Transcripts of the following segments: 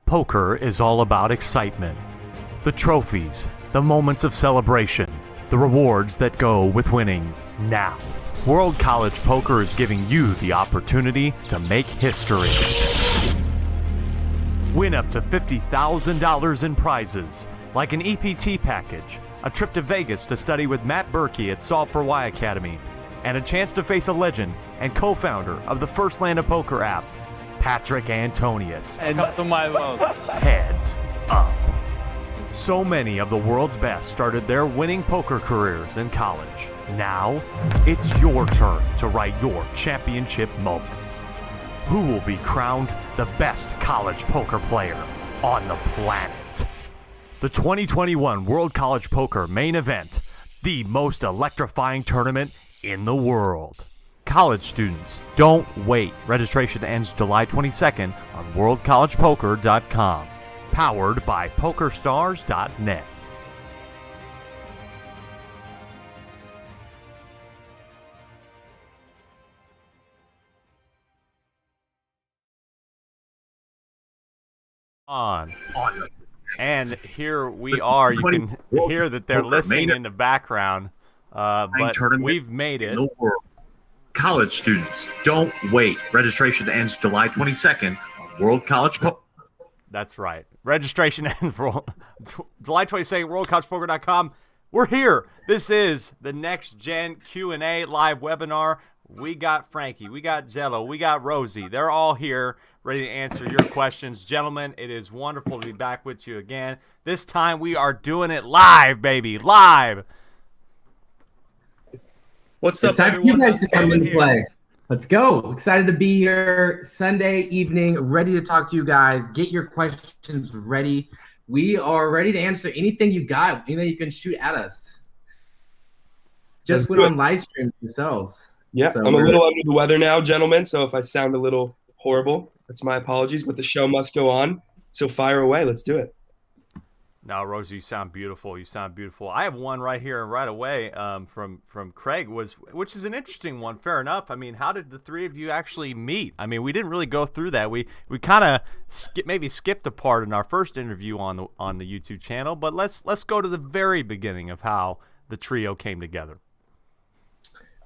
Poker is all about excitement. The trophies, the moments of celebration, the rewards that go with winning. Now, World College Poker is giving you the opportunity to make history. Win up to $50,000 in prizes, like an EPT package, a trip to Vegas to study with Matt Berkey at Solve for Why Academy, and a chance to face a legend and co-founder of the First Land of Poker app, Patrick Antonius. And to my vote. Heads up. So many of the world's best started their winning poker careers in college. Now, it's your turn to write your championship moment. Who will be crowned the best college poker player on the planet? The 2021 World College Poker main event, the most electrifying tournament in the world. College students, don't wait. Registration ends July 22nd on worldcollegepoker.com. Powered by PokerStars.net. On. And here we are. You can hear that they're listening in the background. But we've made it. College students, don't wait. Registration ends July 22nd on World College Poker. That's right. Registration ends July 22nd, worldcollegepoker.com. We're here. This is the Next Gen Q&A live webinar. We got Frankie, we got Jello, we got Rosie. They're all here ready to answer your questions. Gentlemen, it is wonderful to be back with you again. This time we are doing it live, baby. Live. What's up, it's time everyone? for you guys to come into play. Let's go. Excited to be here Sunday evening, ready to talk to you guys. Get your questions ready. We are ready to answer anything you got, anything you can shoot at us. Just went on live stream themselves. Yeah, so I'm a little under the weather now, gentlemen, so if I sound a little horrible, that's my apologies, but the show must go on. So fire away. Let's do it. Now, Rosie, you sound beautiful. You sound beautiful. I have one right here and right away from Craig, which is an interesting one. Fair enough. I mean, how did the three of you actually meet? I mean, we didn't really go through that. We kind of maybe skipped a part in our first interview on the YouTube channel, but let's go to the very beginning of how the trio came together.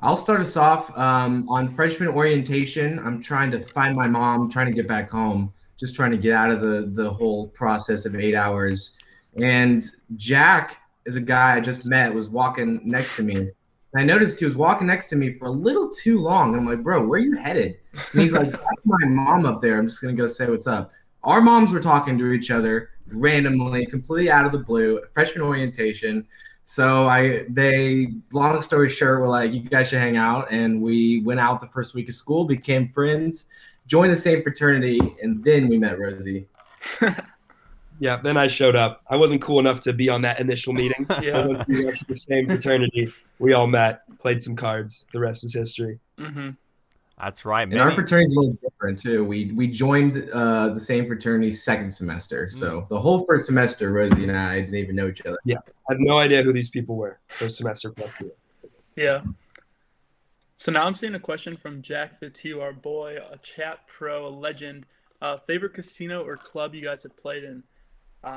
I'll start us off on freshman orientation. I'm trying to find my mom, trying to get back home, just trying to get out of the whole process of 8 hours. And Jack is a guy I just met, was walking next to me. And I noticed he was walking next to me for a little too long. I'm like, bro, where are you headed? And he's like, that's my mom up there. I'm just going to go say what's up. Our moms were talking to each other randomly, completely out of the blue, freshman orientation. So long story short, we're like, you guys should hang out. And we went out the first week of school, became friends, joined the same fraternity, and then we met Rosie. Yeah, then I showed up. I wasn't cool enough to be on that initial meeting. Yeah. Once we went to the same fraternity, we all met, played some cards. The rest is history. Mm-hmm. That's right. And our fraternity's a little different too. We joined the same fraternity second semester. So the whole first semester, Rosie and I didn't even know each other. Yeah, I had no idea who these people were first semester. Yeah. So now I'm seeing a question from Jack Fitu, our boy, a chat pro, a legend. Favorite casino or club you guys have played in?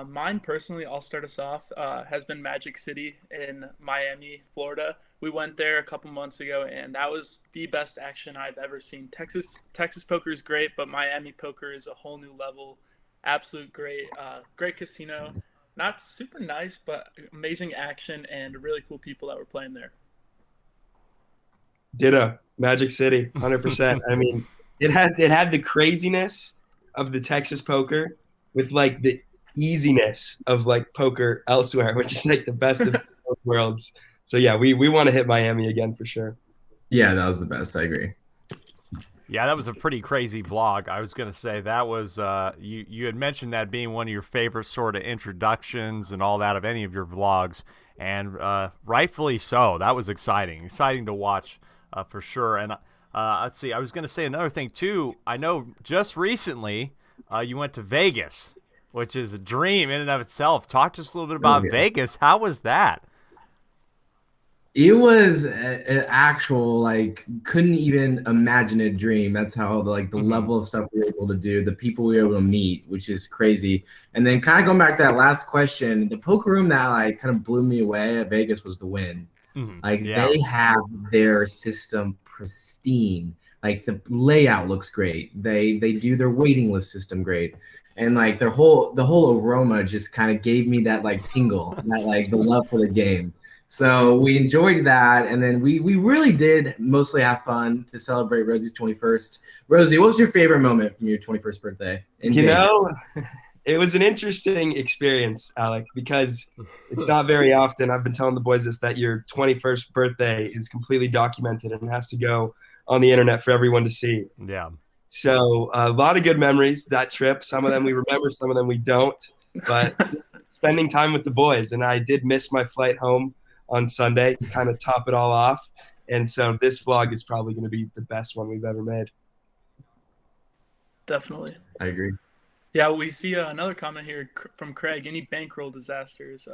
Mine personally, I'll start us off, has been Magic City in Miami, Florida. We went there a couple months ago, and that was the best action I've ever seen. Texas poker is great, but Miami poker is a whole new level. Absolute great casino. Not super nice, but amazing action and really cool people that were playing there. Ditto. Magic City, 100%. I mean, it had the craziness of the Texas poker with like the easiness of like poker elsewhere, which is like the best of both worlds. So yeah, we want to hit Miami again for sure. Yeah, that was the best. I agree. Yeah, that was a pretty crazy vlog. I was going to say that was you had mentioned that being one of your favorite sort of introductions and all that of any of your vlogs, and rightfully so. That was exciting to watch for sure. And let's see, I was going to say another thing too. I know just recently you went to Vegas, which is a dream in and of itself. Talk to us a little bit about Vegas. How was that? It was an actual, like, couldn't even imagine a dream. That's how the level of stuff we were able to do, the people we were able to meet, which is crazy. And then kind of going back to that last question, the poker room that like kind of blew me away at Vegas was the Win. Like Yeah. they have their system pristine. Like the layout looks great. They do their waiting list system great. And like the whole aroma just kind of gave me that like tingle, that like the love for the game. So we enjoyed that, and then we really did mostly have fun to celebrate Rosie's 21st. Rosie, what was your favorite moment from your 21st birthday? You know, it was an interesting experience, Alec, because it's not very often. I've been telling the boys this, that your 21st birthday is completely documented and has to go on the internet for everyone to see. Yeah. So a lot of good memories that trip. Some of them we remember, some of them we don't. But spending time with the boys, and I did miss my flight home on Sunday to kind of top it all off. And so this vlog is probably going to be the best one we've ever made. Definitely. I agree. Yeah, we see another comment here from Craig. Any bankroll disasters?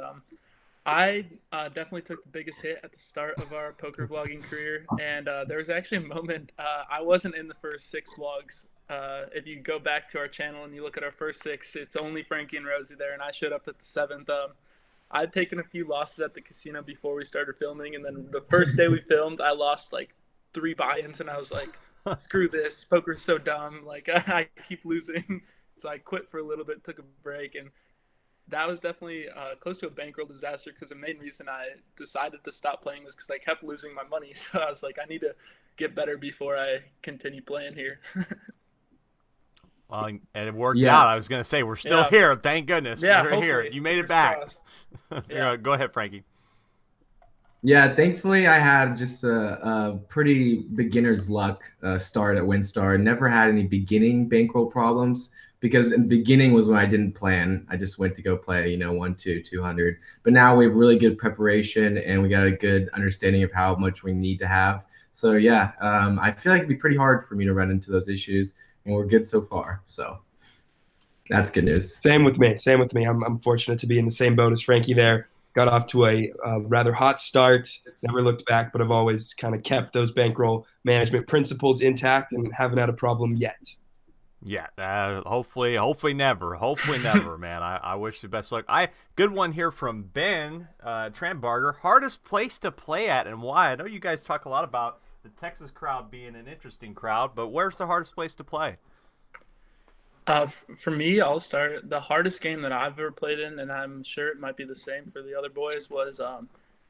I definitely took the biggest hit at the start of our poker vlogging career, and there was actually a moment I wasn't in the first 6 vlogs. If you go back to our channel and you look at our first 6, it's only Frankie and Rosie there, and I showed up at the 7th. I'd taken a few losses at the casino before we started filming, and then the first day we filmed, I lost like 3 buy-ins, and I was like, screw this, poker's so dumb, like I keep losing. So I quit for a little bit, took a break, and that was definitely close to a bankroll disaster, because the main reason I decided to stop playing was because I kept losing my money. So I was like, I need to get better before I continue playing here. Well, and it worked out. I was going to say, we're still here. Thank goodness. Yeah, we're here. You made it back. Go ahead, Frankie. Yeah, thankfully I had just a pretty beginner's luck start at WinStar. Never had any beginning bankroll problems, because in the beginning was when I didn't plan. I just went to go play, 1, 2, 200. But now we have really good preparation, and we got a good understanding of how much we need to have. So yeah, I feel like it'd be pretty hard for me to run into those issues, and we're good so far. So that's good news. Same with me. I'm fortunate to be in the same boat as Frankie there. Got off to a rather hot start, never looked back, but I've always kind of kept those bankroll management principles intact and haven't had a problem yet. Yeah, hopefully never, man. I wish the best luck. Good one here from Ben Trambarger. Hardest place to play at and why? I know you guys talk a lot about the Texas crowd being an interesting crowd, but where's the hardest place to play? For me, I'll start. The hardest game that I've ever played in, and I'm sure it might be the same for the other boys, was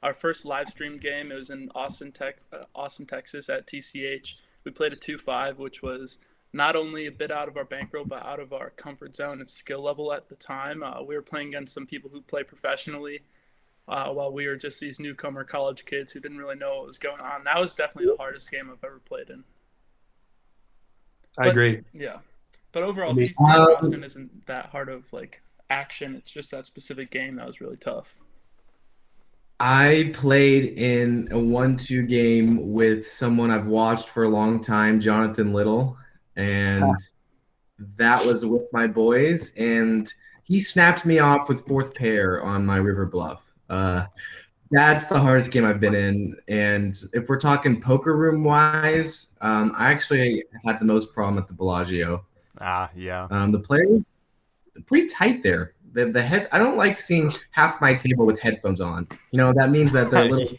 our first live stream game. It was in Austin, Texas at TCH. We played a 2-5, which was not only a bit out of our bankroll, but out of our comfort zone and skill level at the time. We were playing against some people who play professionally, while we were just these newcomer college kids who didn't really know what was going on. That was definitely the hardest game I've ever played in. I agree. Yeah. But overall, TCH Austin isn't that hard of like action. It's just that specific game that was really tough. I played in a 1-2 game with someone I've watched for a long time, Jonathan Little, and that was with my boys, and he snapped me off with 4th pair on my river bluff. That's the hardest game I've been in, and if we're talking poker room wise, I actually had the most problem at the Bellagio. Yeah. The players are pretty tight there. I don't like seeing half my table with headphones on. That means that they're a little.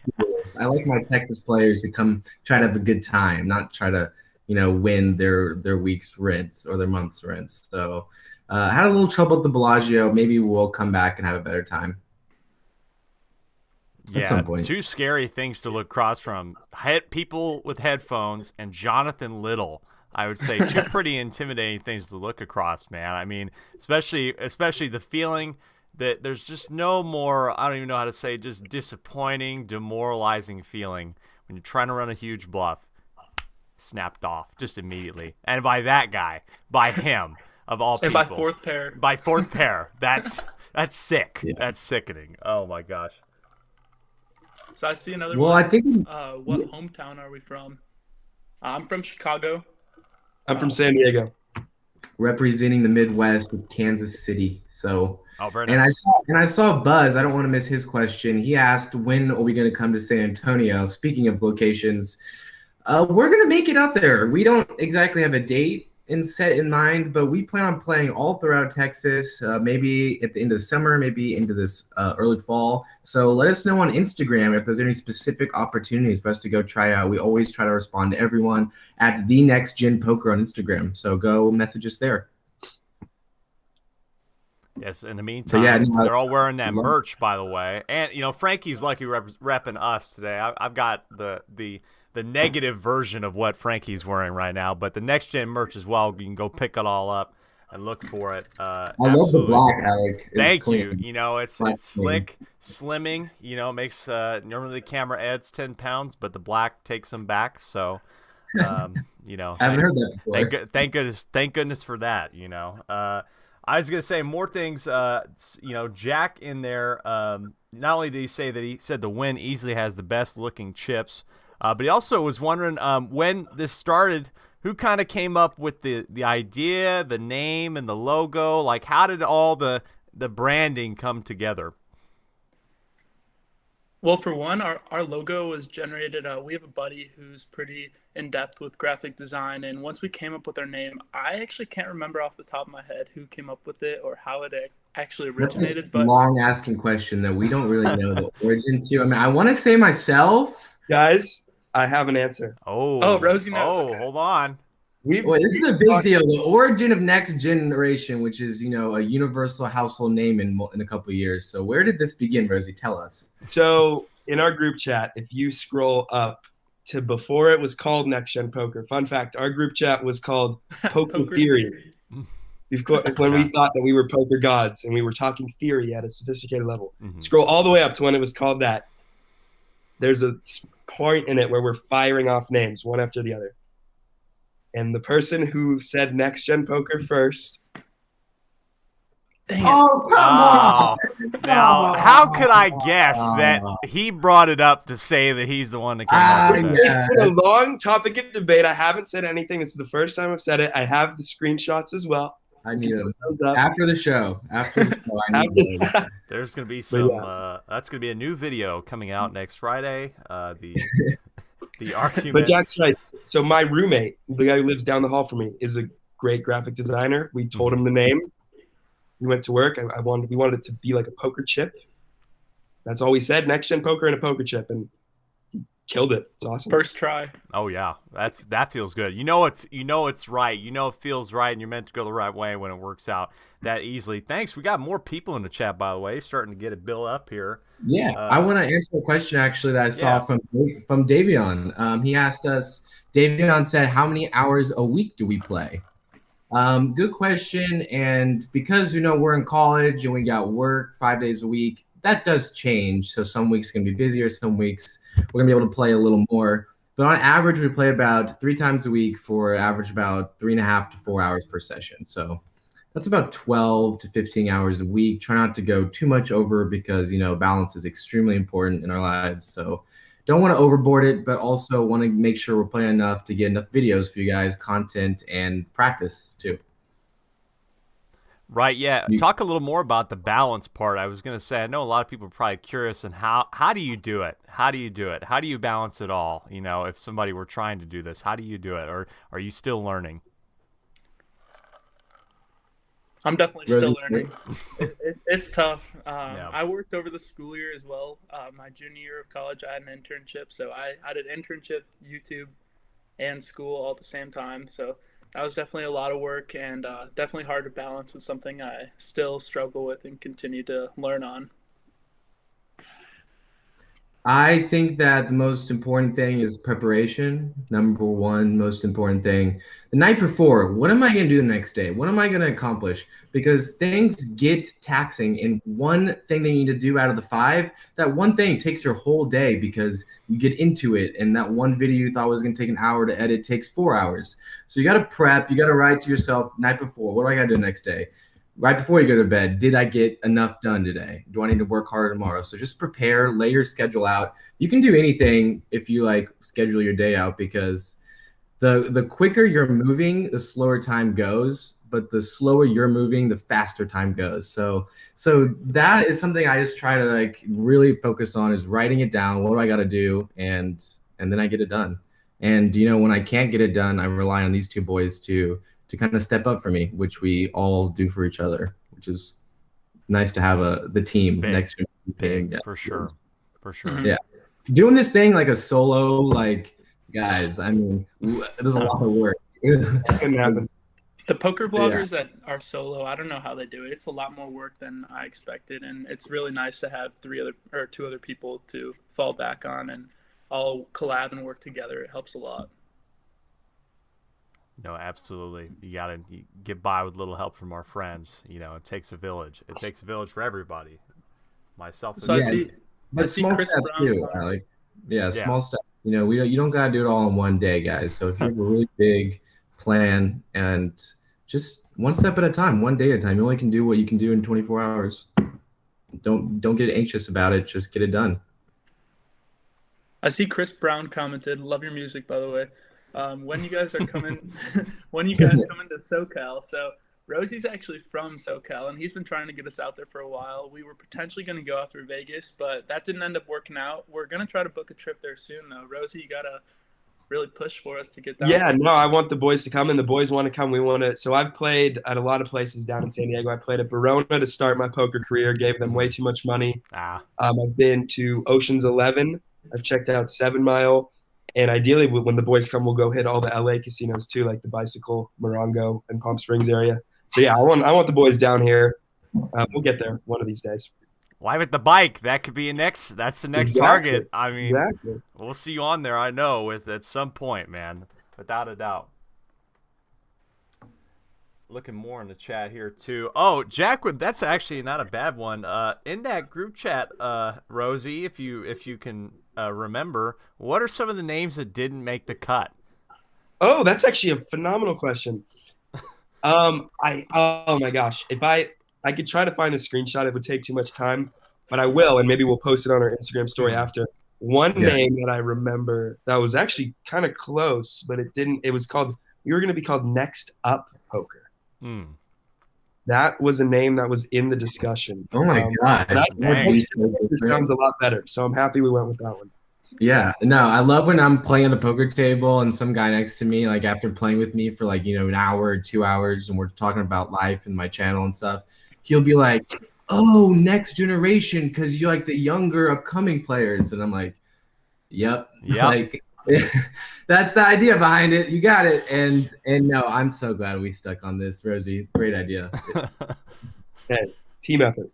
I like my Texas players to come try to have a good time, not try to, win their week's rents or their month's rents. So, I had a little trouble at the Bellagio. Maybe we'll come back and have a better time. Yeah, at some point. 2 scary things to look across from: people with headphones and Jonathan Little. I would say 2 pretty intimidating things to look across, man. I mean, especially the feeling that there's just no more, I don't even know how to say, just disappointing, demoralizing feeling when you're trying to run a huge bluff. Snapped off just immediately. And by that guy, by him, of all people. And by 4th pair. By 4th pair. That's sick. Yeah. That's sickening. Oh, my gosh. So I see another Well, one. I think What hometown are we from? I'm from Chicago. I'm from San Diego. representing the Midwest with Kansas City. So, Oh, very and nice. I saw Buzz. I don't want to miss his question. He asked, "When are we going to come to San Antonio?" Speaking of locations, we're going to make it out there. We don't exactly have a date set in mind, but we plan on playing all throughout Texas. Maybe at the end of the summer, maybe into this early fall. So let us know on Instagram if there's any specific opportunities for us to go try out. We always try to respond to everyone at the Next Gen Poker on Instagram. So go message us there. Yes, in the meantime, they're all wearing that merch, by the way. And, Frankie's lucky repping us today. I've got the negative version of what Frankie's wearing right now, but the Next Gen merch as well. You can go pick it all up and look for it. I love the black, Alec. Thank you. It's slick, slimming. It makes normally the camera adds 10 pounds, but the black takes them back. So, I haven't heard that before. Thank goodness for that. I was gonna say more things. Jack in there. Not only did he say that he said the Win easily has the best looking chips. But he also was wondering when this started, who kind of came up with the idea, the name, and the logo? Like, how did all the branding come together? Well, for one, our logo was generated. We have a buddy who's pretty in-depth with graphic design, and once we came up with our name, I actually can't remember off the top of my head who came up with it or how it actually originated. That's a long asking question that we don't really know the origin to. I mean, I want to say myself. Guys, I have an answer. Oh, Rosie knows. Oh, okay. Hold on. This is a big deal. The origin of Next Generation, which is, a universal household name in a couple of years. So where did this begin, Rosie? Tell us. So in our group chat, if you scroll up to before it was called Next Gen Poker, fun fact, our group chat was called Poker Theory. When we thought that we were poker gods and we were talking theory at a sophisticated level. Mm-hmm. Scroll all the way up to when it was called that. There's a point in it where we're firing off names one after the other. And the person who said Next Gen Poker first. Dang it. Oh, come on. Now, how could I guess that he brought it up to say that he's the one that came up with it? It's been a long topic of debate. I haven't said anything. This is the first time I've said it. I have the screenshots as well. I need them after the show. I need those. There's gonna be some. That's gonna be a new video coming out next Friday. The argument. But Jack's right. So my roommate, the guy who lives down the hall from me, is a great graphic designer. We told him the name. We went to work. We wanted it to be like a poker chip. That's all we said. Next Gen Poker and a poker chip, and he killed it. It's awesome. First try. Oh yeah, that feels good. It's right. It feels right, and you're meant to go the right way when it works out that easily. Thanks. We got more people in the chat, by the way, starting to get it built up here. Yeah, I want to answer a question actually that I saw from Davion. He asked us. Davion said, "How many hours a week do we play?" Good question. And because we're in college and we got work 5 days a week, that does change. So some weeks can be busier, some weeks we're gonna be able to play a little more. But on average, we play about 3 times a week for average about 3.5 to 4 hours per session. So that's about 12 to 15 hours a week. Try not to go too much over because balance is extremely important in our lives. So don't want to overboard it, but also want to make sure we're playing enough to get enough videos for you guys, content, and practice too. Right, yeah. Talk a little more about the balance part. I was going to say, I know a lot of people are probably curious, and how do you do it? How do you do it? How do you balance it all? If somebody were trying to do this, how do you do it? Or are you still learning? I'm definitely still learning. It's tough. I worked over the school year as well. My junior year of college, I had an internship. So I did internship, YouTube, and school all at the same time. So that was definitely a lot of work and definitely hard to balance. It's something I still struggle with and continue to learn on. I think that the most important thing is preparation. Number one, most important thing. The night before, what am I going to do the next day? What am I going to accomplish? Because things get taxing, and one thing they need to do out of the 5, that one thing takes your whole day because you get into it, and that one video you thought was going to take an hour to edit takes 4 hours. So you got to prep. You got to write to yourself night before, what do I got to do the next day? Right before you go to bed, did I get enough done today? Do I need to work harder tomorrow? So just prepare, lay your schedule out. You can do anything if you schedule your day out, because the quicker you're moving, the slower time goes. but the slower you're moving, the faster time goes. So that is something I just try to like really focus on, is writing it down. What do I got to do? And then I get it done. And, you know, when I can't get it done, I rely on these two boys to kind of step up for me, which we all do for each other, which is nice to have the team next to me. Big, for sure. Mhm. Yeah. Doing this thing like a solo, like, guys, I mean, there's a lot of work. Couldn't happen. The poker vloggers that are solo, I don't know how they do it. It's a lot more work than I expected, and it's really nice to have two other people to fall back on and all collab and work together. It helps a lot. No, absolutely. You gotta get by with a little help from our friends. You know, it takes a village. It takes a village for everybody. Myself. So I see But small Chris steps Brown too. comment. Small steps. You know, you don't gotta do it all in one day, guys. So if you have a really big plan, and just one step at a time, one day at a time, you only can do what you can do in 24 hours. Don't get anxious about it. Just get it done. I see Chris Brown commented, "Love your music, by the way." When you guys are coming, when you guys coming to SoCal? So Rosie's actually from SoCal, and he's been trying to get us out there for a while. We were potentially going to go after Vegas, but that didn't end up working out. We're going to try to book a trip there soon, though. Rosie, you got to really push for us to get down. Yeah, no, I want the boys to come, and the boys want to come. We want to. So I've played at a lot of places down in San Diego. I played at Barona to start my poker career. Gave them way too much money. I've been to Ocean's 11. I've checked out 7 Mile. And ideally, when the boys come, we'll go hit all the LA casinos too, like the Bicycle, Morongo, and Palm Springs area. So yeah, I want the boys down here. We'll get there one of these days. Live at the Bike. That could be that's the next target. I mean, we'll see you on there. I know at some point, man, without a doubt. Looking more in the chat here too. Oh, Jackwood, that's actually not a bad one. In that group chat, Rosie, if you can remember, what are some of the names that didn't make the cut? Oh, that's actually a phenomenal question. Oh my gosh, if I could try to find a screenshot, it would take too much time, but I will, and maybe we'll post it on our Instagram story after. One name that I remember that was actually kind of close, but it didn't. It was called. We were going to be called Next Up Poker. That was a name that was in the discussion. Oh my gosh. That sounds a lot better. So I'm happy we went with that one. Yeah, no, I love when I'm playing the poker table and some guy next to me, like after playing with me for like, you know, an hour or 2 hours, and we're talking about life and my channel and stuff, he'll be like, "Oh, next generation, because you like the younger upcoming players." And I'm like, yep. Like, that's the idea behind it. You got it. And no, I'm so glad we stuck on this, Rosie. Great idea. Hey, team effort.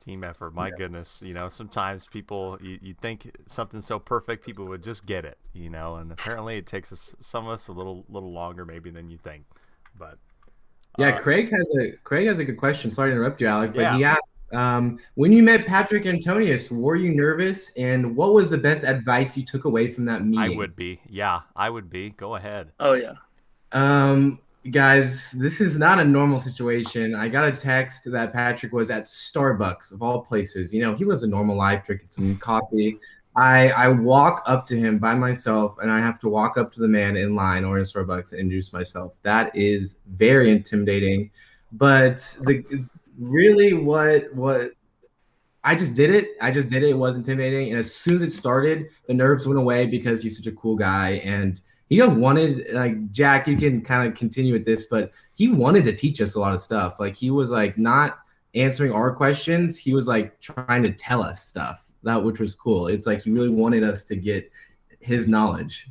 Team effort. My goodness. You know, sometimes people, you think something's so perfect, people would just get it, you know, and apparently it takes some of us a little longer maybe than you think. But yeah, Craig has a good question. Sorry to interrupt you, Alec, but he asked, when you met Patrick Antonius, were you nervous, and what was the best advice you took away from that meeting? I would be. Yeah, I would be. Go ahead. Oh yeah. Guys, this is not a normal situation. I got a text that Patrick was at Starbucks, of all places. You know, he lives a normal life, drinking some coffee. I walk up to him by myself, and I have to walk up to the man in line or in Starbucks and introduce myself. That is very intimidating. But what I just did it. It was intimidating. And as soon as it started, the nerves went away because he's such a cool guy. And he wanted, like, Jack, you can kind of continue with this, but he wanted to teach us a lot of stuff. Like, he was like not answering our questions. He was like trying to tell us stuff. Which was cool. It's like he really wanted us to get his knowledge.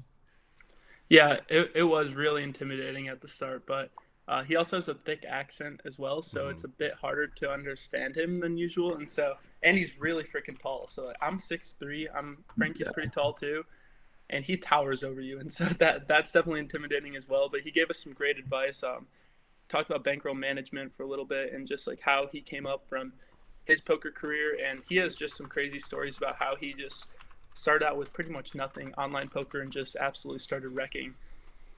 Yeah, it was really intimidating at the start, but he also has a thick accent as well, so it's a bit harder to understand him than usual. And he's really freaking tall. So like, I'm 6'3". Frankie's pretty tall too, and he towers over you, and so that's definitely intimidating as well. But he gave us some great advice. Talked about bankroll management for a little bit, and just like how he came up from his poker career, and he has just some crazy stories about how he just started out with pretty much nothing online poker and just absolutely started wrecking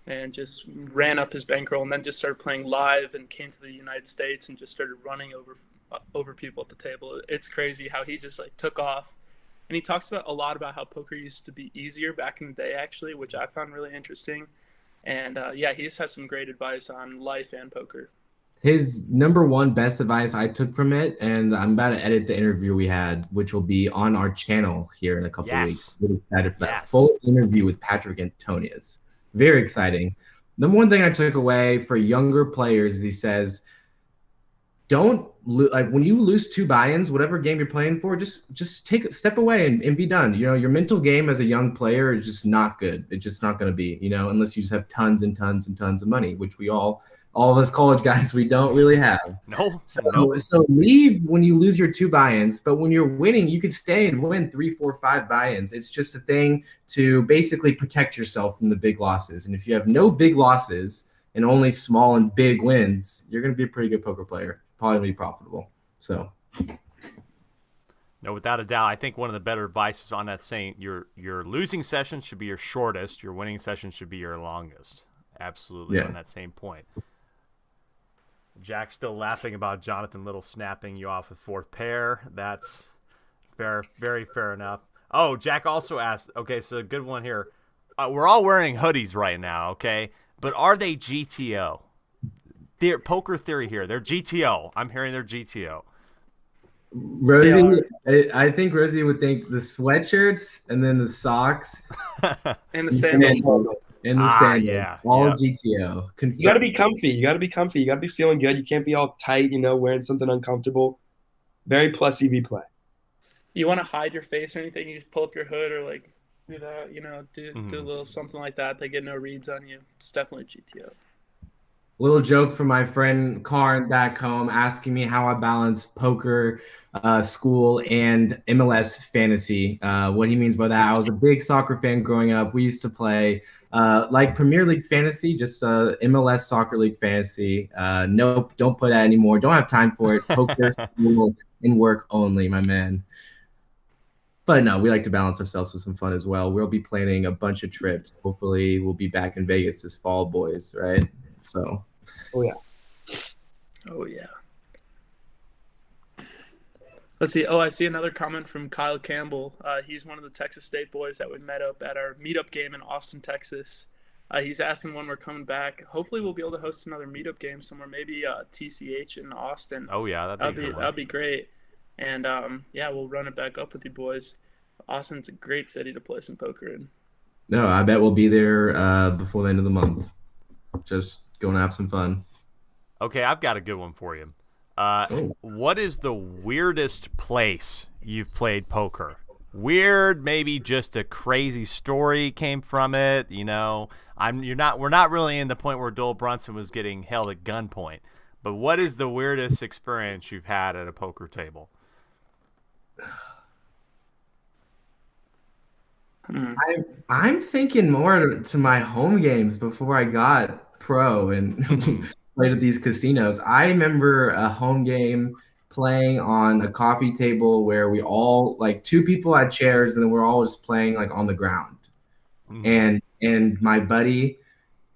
and just ran up his bankroll, and then just started playing live and came to the United States and just started running over people at the table. It's crazy how he just like took off. And he talks about a lot about how poker used to be easier back in the day, actually, which I found really interesting. And yeah, he just has some great advice on life and poker. His number one best advice I took from it, and I'm about to edit the interview we had, which will be on our channel here in a couple of weeks. Really excited for that Yes. full interview with Patrick Antonius. Very exciting. Number one thing I took away for younger players is he says, don't like when you lose 2 buy-ins, whatever game you're playing for, just take a step away and be done. You know, your mental game as a young player is just not good. It's just not going to be, you know, unless you just have tons and tons and tons of money, which we all of us college guys, we don't really have. No. So leave when you lose your 2 buy-ins, but when you're winning, you could stay and win 3, 4, 5 buy-ins. It's just a thing to basically protect yourself from the big losses. And if you have no big losses and only small and big wins, you're going to be a pretty good poker player. Probably be profitable. So. No, without a doubt. I think one of the better advices on that saying, your losing session should be your shortest, your winning session should be your longest. Absolutely, on that same point. Jack's still laughing about Jonathan Little snapping you off with 4th pair. That's fair, very fair enough. Oh, Jack also asked, okay, so a good one here. We're all wearing hoodies right now, okay? But are they GTO? Poker theory here. They're GTO. I'm hearing they're GTO. Rosie, I think Rosie would think the sweatshirts and then the socks. And the sandals. And the sandals. Yeah. GTO. You got to be comfy. You got to be comfy. You got to be feeling good. You can't be all tight, you know, wearing something uncomfortable. Very plus EV play. You want to hide your face or anything, you just pull up your hood or like do that, you know, do a little something like that. They get no reads on you. It's definitely GTO. Little joke from my friend Karn back home asking me how I balance poker, school, and MLS fantasy. What he means by that, I was a big soccer fan growing up. We used to play like Premier League fantasy, just MLS Soccer League fantasy. Nope, don't play that anymore. Don't have time for it. Poker, school, and work only, my man. But no, we like to balance ourselves with some fun as well. We'll be planning a bunch of trips. Hopefully, we'll be back in Vegas this fall, boys, right? So. Oh, yeah. Oh, yeah. Let's see. Oh, I see another comment from Kyle Campbell. He's one of the Texas State boys that we met up at our meetup game in Austin, Texas. He's asking when we're coming back. Hopefully, we'll be able to host another meetup game somewhere, maybe TCH in Austin. Oh, yeah. That'd be great. And, yeah, we'll run it back up with you boys. Austin's a great city to play some poker in. No, I bet we'll be there before the end of the month. Just going to have some fun. Okay, I've got a good one for you. What is the weirdest place you've played poker? Weird, maybe just a crazy story came from it. You know, we're not really in the point where Dole Brunson was getting held at gunpoint. But what is the weirdest experience you've had at a poker table? I'm thinking more to my home games before I got pro and played at these casinos. I remember a home game playing on a coffee table where we all, like, 2 people had chairs and then we're all just playing like on the ground. And my buddy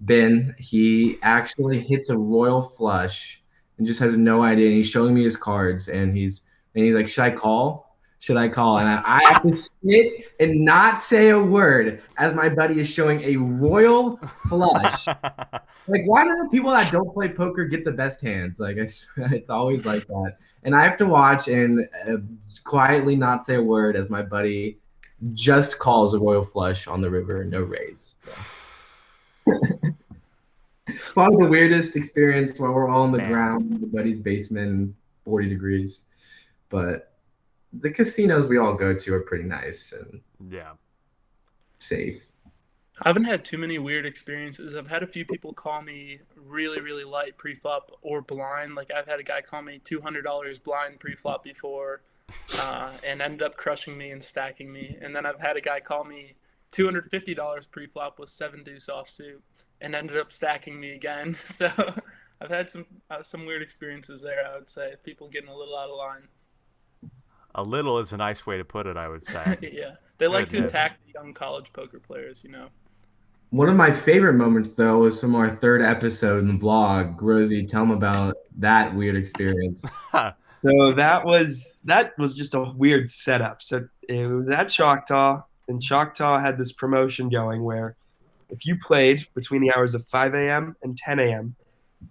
Ben, he actually hits a royal flush and just has no idea. And he's showing me his cards and he's like, should I call? And I have to sit and not say a word as my buddy is showing a royal flush. Like, why do the people that don't play poker get the best hands? Like, it's always like that. And I have to watch and quietly not say a word as my buddy just calls a royal flush on the river, no raise. So. Probably the weirdest experience where we're all on the ground in the buddy's basement, 40 degrees. But the casinos we all go to are pretty nice and safe. I haven't had too many weird experiences. I've had a few people call me really, really light pre-flop or blind. Like, I've had a guy call me $200 blind pre-flop before and ended up crushing me and stacking me. And then I've had a guy call me $250 pre-flop with 7 deuce offsuit and ended up stacking me again. So I've had some weird experiences there, I would say. People getting a little out of line. A little is a nice way to put it, I would say. Yeah. They like to attack the young college poker players, you know. One of my favorite moments, though, was from our 3rd episode in the vlog. Rosie, tell them about that weird experience. So that was just a weird setup. So it was at Choctaw, and Choctaw had this promotion going where if you played between the hours of 5 a.m. and 10 a.m.,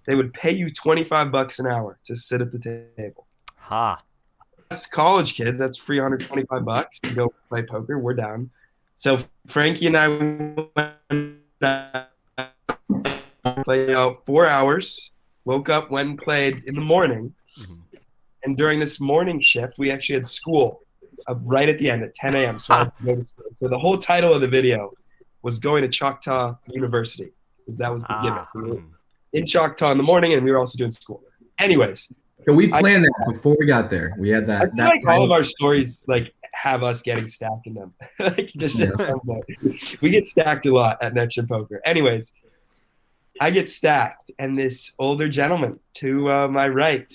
they would pay you $25 an hour to sit at the table. Ha. Us college kids, that's free $125 to go play poker. We're down. So Frankie and I played out 4 hours, woke up, went and played in the morning. And during this morning shift, we actually had school right at the end at 10 a.m. So I had to go to school. So the whole title of the video was going to Choctaw University, because that was the gimmick. We were in Choctaw in the morning, and we were also doing school. Anyways. So we planned that before we got there. We had that. I feel like all of our stories like have us getting stacked in them. Like just at some point. We get stacked a lot at Next Gen Poker. Anyways, I get stacked, and this older gentleman to my right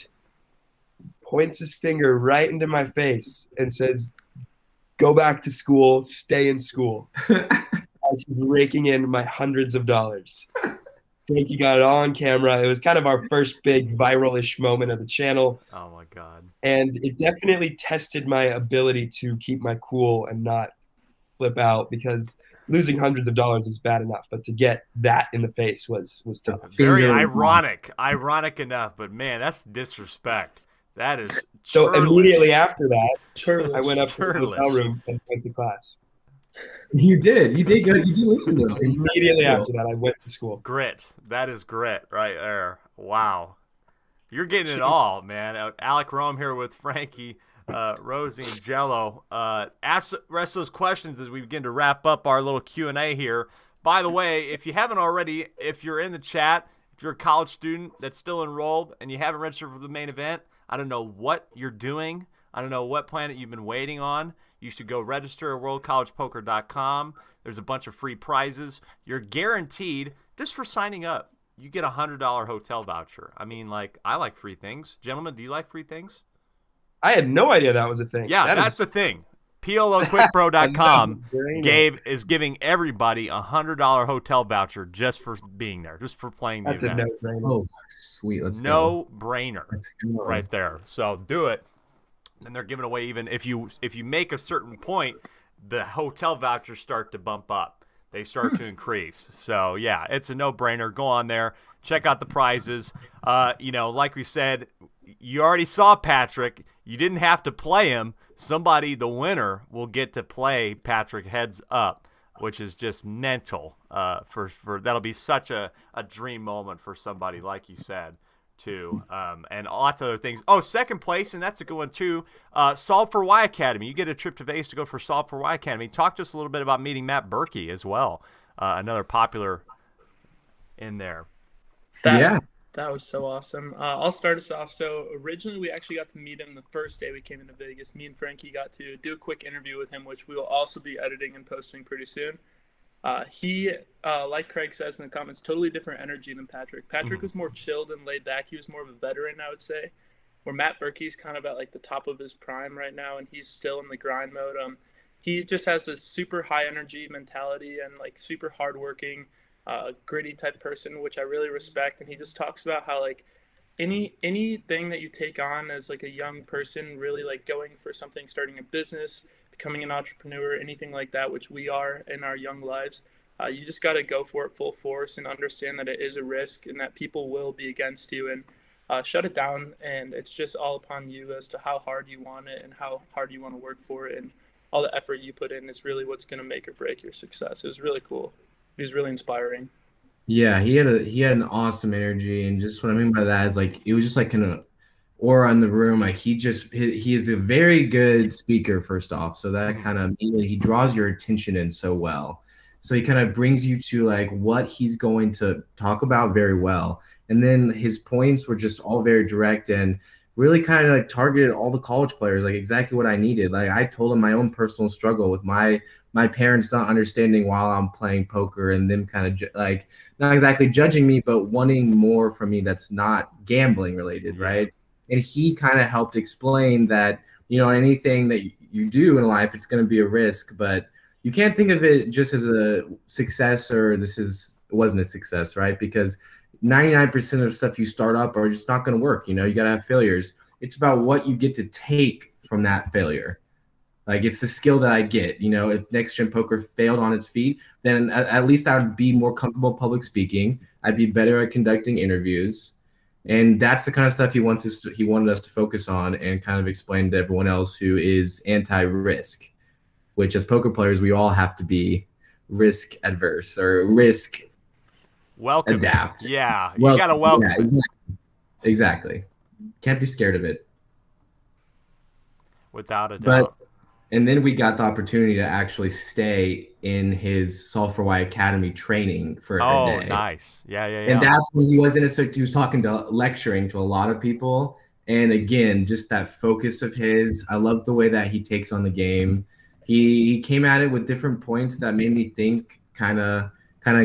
points his finger right into my face and says, "Go back to school, stay in school." As he's raking in my hundreds of dollars. Frankie got it all on camera. It was kind of our first big viral-ish moment of the channel. Oh my God. And it definitely tested my ability to keep my cool and not flip out, because losing hundreds of dollars is bad enough, but to get that in the face was tough. Very ironic enough, but man, that's disrespect. That is so churlish. Immediately after that, Churlish. I went up to the hotel room and went to class. You did go. You did listen to it. Immediately after that, I went to school. Grit. That is grit right there. Wow. You're getting it all, man. Alec Rome here with Frankie, Rosie, and Jello. Ask the rest of those questions as we begin to wrap up our little Q&A here. By the way, if you haven't already, if you're in the chat, if you're a college student that's still enrolled and you haven't registered for the main event, I don't know what you're doing. I don't know what planet you've been waiting on. You should go register at worldcollegepoker.com. There's a bunch of free prizes. You're guaranteed, just for signing up, you get a $100 hotel voucher. I mean, like, I like free things. Gentlemen, do you like free things? I had no idea that was a thing. Yeah, that's the thing. PLOQuickPro.com is giving everybody a $100 hotel voucher just for being there, just for playing the event. That's a no-brainer. Oh, sweet. Let's go. No-brainer right there. So do it. And they're giving away, even if you make a certain point, the hotel vouchers start to bump up. They start to increase. So yeah, it's a no-brainer. Go on there, check out the prizes. Like we said, you already saw Patrick. You didn't have to play him. Somebody, the winner, will get to play Patrick heads up, which is just mental. For that'll be such a dream moment for somebody, like you said. Too, and lots of other things. Oh, second place, and that's a good one too. Solve for Y Academy. You get a trip to Vegas to go for Solve for Y Academy. Talk to us a little bit about meeting Matt Berkey as well. Another popular in there. That was so awesome. I'll start us off. So originally we actually got to meet him the first day we came into Vegas. Me and Frankie got to do a quick interview with him, which we will also be editing and posting pretty soon. He, like Craig says in the comments, totally different energy than Patrick. Patrick was more chilled and laid back. He was more of a veteran, I would say, where Matt Berkey's kind of at like the top of his prime right now, and he's still in the grind mode. He just has this super high energy mentality and like super hardworking, gritty type person, which I really respect. And he just talks about how like anything that you take on as like a young person, really like going for something, starting a business, becoming an entrepreneur, anything like that, which we are in our young lives, you just got to go for it full force and understand that it is a risk and that people will be against you, and shut it down. And it's just all upon you as to how hard you want it and how hard you want to work for it, and all the effort you put in is really what's going to make or break your success. It was really cool. It was really inspiring. Yeah, he had an awesome energy, and just what I mean by that is like it was just like kind of aura in the room. Like he is a very good speaker, first off, so that kind of he draws your attention in so well. So he kind of brings you to like what he's going to talk about very well, and then his points were just all very direct and really kind of like targeted all the college players, like exactly what I needed. Like I told him my own personal struggle with my parents not understanding while I'm playing poker, and them kind of like not exactly judging me, but wanting more from me that's not gambling related, right? And he kind of helped explain that, anything that you do in life, it's going to be a risk, but you can't think of it just as a success or it wasn't a success, right? Because 99% of stuff you start up are just not going to work. You got to have failures. It's about what you get to take from that failure. Like, it's the skill that I get. You know, if Next Gen Poker failed on its feet, then at least I would be more comfortable public speaking. I'd be better at conducting interviews. And that's the kind of stuff he wanted us to focus on and kind of explain to everyone else who is anti-risk, which as poker players, we all have to be risk adverse or risk adapt. Yeah, you got to welcome it. Exactly. Can't be scared of it. Without a doubt. And then we got the opportunity to actually stay in his Solve for Why Academy training for a day. Oh, nice. Yeah. And that's when he was he was lecturing to a lot of people. And again, just that focus of his, I love the way that he takes on the game. He came at it with different points that made me think, kind of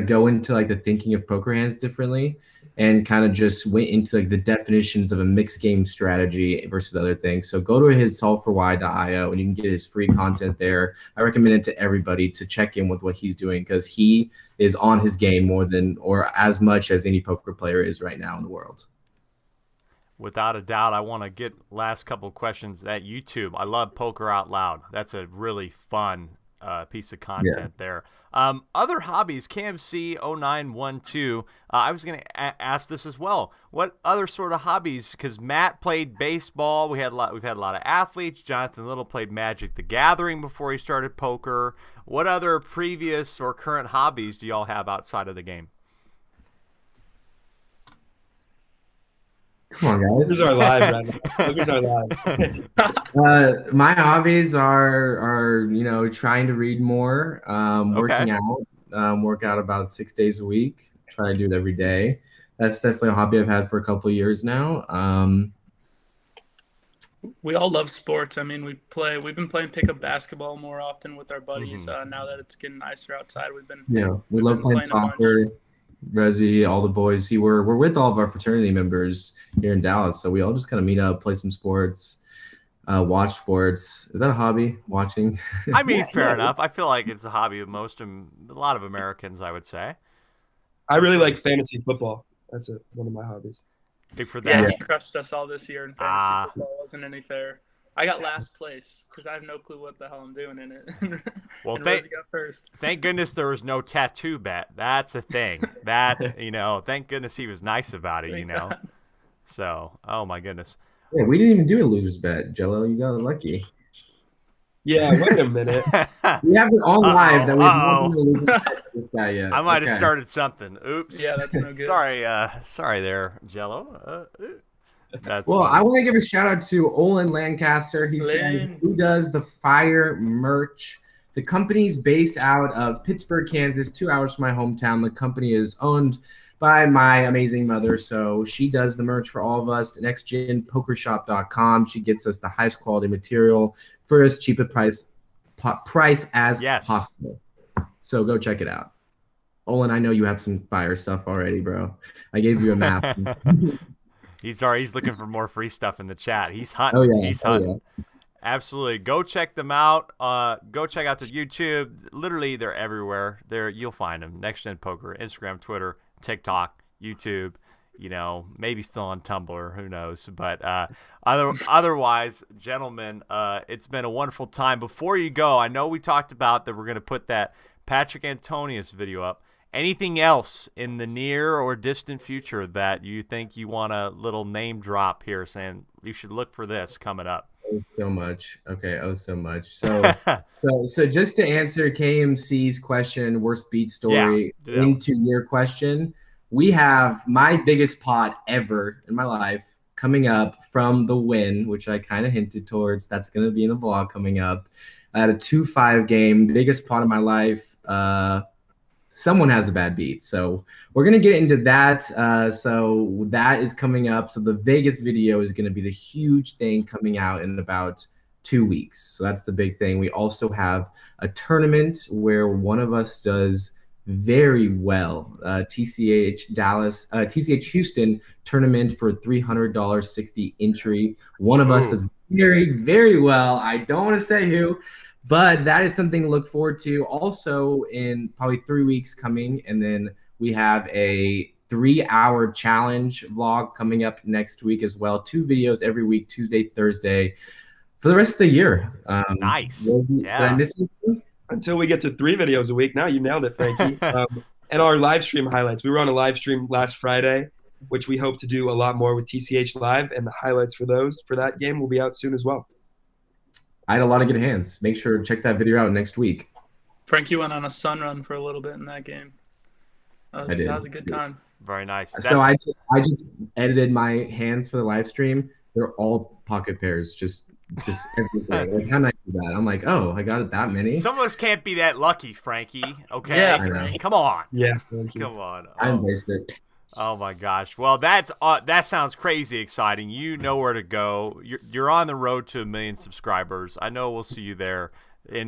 go into like the thinking of poker hands differently, and kind of just went into like the definitions of a mixed game strategy versus other things. So go to his solveforwhy.io and you can get his free content there. I recommend it to everybody to check in with what he's doing, because he is on his game more than or as much as any poker player is right now in the world. Without a doubt. I want to get last couple of questions at YouTube. I love Poker Out Loud. That's a really fun piece of content there. Other hobbies, KMC0912. I was going to ask this as well. What other sort of hobbies? Because Matt played baseball. We've had a lot of athletes. Jonathan Little played Magic the Gathering before he started poker. What other previous or current hobbies do y'all have outside of the game? Come on, guys. These are live right now. These are live. My hobbies are trying to read more, working out, work out about 6 days a week, try to do it every day. That's definitely a hobby I've had for a couple of years now. We all love sports. I mean, we've been playing pickup basketball more often with our buddies. Now that it's getting nicer outside, we love playing soccer. Resi, all the boys. We're with all of our fraternity members here in Dallas, so we all just kind of meet up, play some sports, watch sports. Is that a hobby? Watching? I mean, fair enough. I feel like it's a hobby of a lot of Americans, I would say. I really like fantasy football. That's one of my hobbies. Big for that. Yeah, he crushed us all this year in fantasy football. Wasn't any fair. I got last place because I have no clue what the hell I'm doing in it. Well, Rosie got first. Thank goodness there was no tattoo bet. That's a thing. Thank goodness he was nice about it, God. So, oh my goodness. Yeah, we didn't even do a loser's bet, Jello. You got lucky. Yeah, wait a minute. We have it on live that we've not done a loser's bet for this guy yet. I might have started something. Oops. Yeah, that's no good. Sorry there, Jello. That's well, funny. I want to give a shout out to Olin Lancaster. He says, who does the fire merch? The company's based out of Pittsburgh, Kansas, 2 hours from my hometown. The company is owned by my amazing mother, so she does the merch for all of us. NextGenPokerShop.com. She gets us the highest quality material for as cheap a price as possible. So go check it out. Olin, I know you have some fire stuff already, bro. I gave you a mask. He's looking for more free stuff in the chat. He's hunting. Oh, yeah. He's hunting. Oh, yeah. Absolutely. Go check them out. Go check out their YouTube. Literally, they're everywhere. You'll find them. Next Gen Poker, Instagram, Twitter, TikTok, YouTube. Maybe still on Tumblr. Who knows? But otherwise, gentlemen, it's been a wonderful time. Before you go, I know we talked about that we're going to put that Patrick Antonius video up. Anything else in the near or distant future that you think you want a little name drop here, saying you should look for this coming up? So much. Okay. So much. So just to answer KMC's question, worst beat story, into your question, we have my biggest pot ever in my life coming up from the win, which I kind of hinted towards. That's going to be in the vlog coming up. I had a 2-5 game, biggest pot of my life. Someone has a bad beat. So we're going to get into that. So that is coming up. So the Vegas video is going to be the huge thing coming out in about 2 weeks. So that's the big thing. We also have a tournament where one of us does very well. TCH Houston tournament for $300 60 entry. One of us does very, very well. I don't want to say who. But that is something to look forward to. Also, in probably 3 weeks coming, and then we have a 3-hour challenge vlog coming up next week as well. 2 videos every week, Tuesday, Thursday, for the rest of the year. Nice. Did I miss anything? Until we get to 3 videos a week. Now you nailed it, Frankie. And our live stream highlights. We were on a live stream last Friday, which we hope to do a lot more with TCH Live, and the highlights for that game will be out soon as well. I had a lot of good hands. Make sure to check that video out next week. Frankie went on a sun run for a little bit in that game. That was a good time. Very nice. So I just edited my hands for the live stream. They're all pocket pairs, just everything. Like, how nice is that? I'm like, oh, I got it that many. Some of us can't be that lucky, Frankie. Okay, Yeah, come on. Yeah, Come on. I embraced it. Oh my gosh. Well, that sounds crazy exciting. You know where to go. You're on the road to 1 million subscribers. I know we'll see you there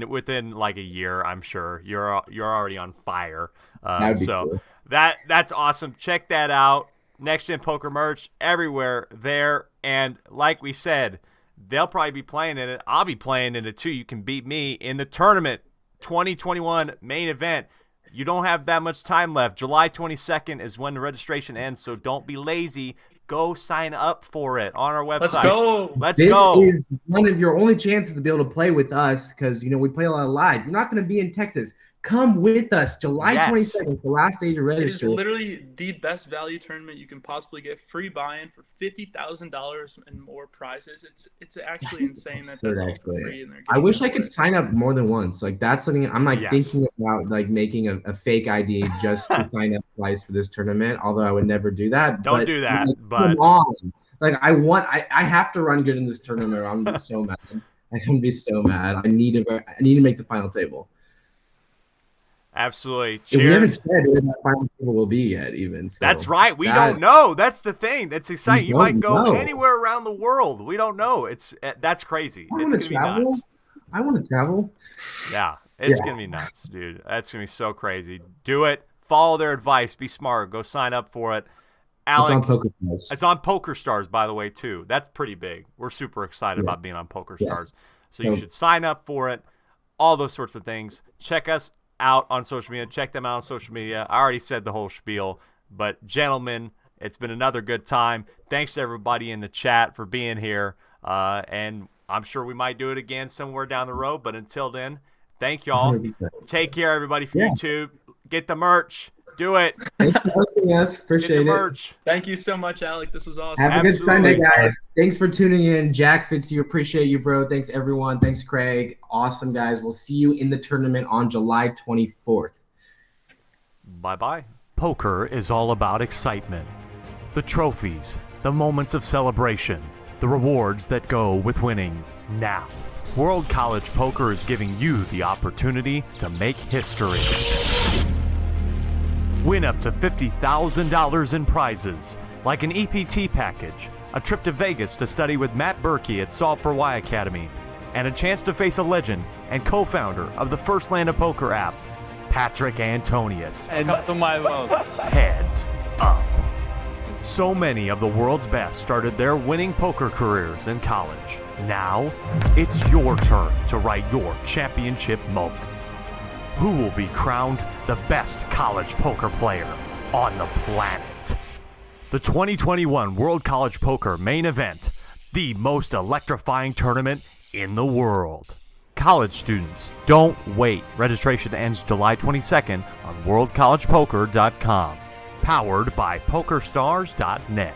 within like a year. I'm sure you're already on fire. So cool. That's awesome. Check that out. Next Gen Poker merch everywhere there. And like we said, they'll probably be playing in it. I'll be playing in it too. You can beat me in the tournament 2021 main event. You don't have that much time left. July 22nd is when the registration ends, so don't be lazy. Go sign up for it on our website. Let's go. This is one of your only chances to be able to play with us because, we play a lot live. You're not going to be in Texas. Come with us. July 22nd is the last day to register. It is literally the best value tournament you can possibly get. Free buy-in for $50,000 and more prizes. It's actually insane that's all for free. And I wish I could sign up more than once. Like, that's something I'm thinking about, like making a fake ID just to sign up twice for this tournament. Although I would never do that. Don't do that. Come on. Like, I have to run good in this tournament. Or I'm so mad. I'm gonna be so mad. I need to make the final table. Absolutely. Cheers. We haven't said where that final table will be yet, even. So that's right. We don't know. That's the thing. That's exciting. You might go anywhere around the world. We don't know. That's crazy. It's gonna be nuts. I want to travel. Yeah, it's gonna be nuts, dude. That's gonna be so crazy. Do it. Follow their advice. Be smart. Go sign up for it. Alec, it's on PokerStars. It's on PokerStars, by the way, too. That's pretty big. We're super excited about being on PokerStars. So you should sign up for it. All those sorts of things. Check us out on social media. Check them out on social media. I already said the whole spiel, but gentlemen, it's been another good time. Thanks to everybody in the chat for being here, and I'm sure we might do it again somewhere down the road, but until then, thank y'all. 100%. Take care, everybody, from YouTube. Get the merch. Do it. Thanks for hosting us. Appreciate it. Merch. Thank you so much, Alec. This was awesome. Have a good Sunday, guys. Thanks for tuning in. Jack Fitz, you appreciate you, bro. Thanks, everyone. Thanks, Craig. Awesome, guys. We'll see you in the tournament on July 24th. Bye-bye. Poker is all about excitement. The trophies, the moments of celebration, the rewards that go with winning. Now, World College Poker is giving you the opportunity to make history. Win up to $50,000 in prizes, like an EPT package, a trip to Vegas to study with Matt Berkey at Solve for Why Academy, and a chance to face a legend and co-founder of the First Land of Poker app, Patrick Antonius. And to my vote. Heads up. So many of the world's best started their winning poker careers in college. Now, it's your turn to write your championship moment. Who will be crowned the best college poker player on the planet? The 2021 World College Poker main event, the most electrifying tournament in the world. College students, don't wait. Registration ends July 22nd on worldcollegepoker.com. Powered by PokerStars.net.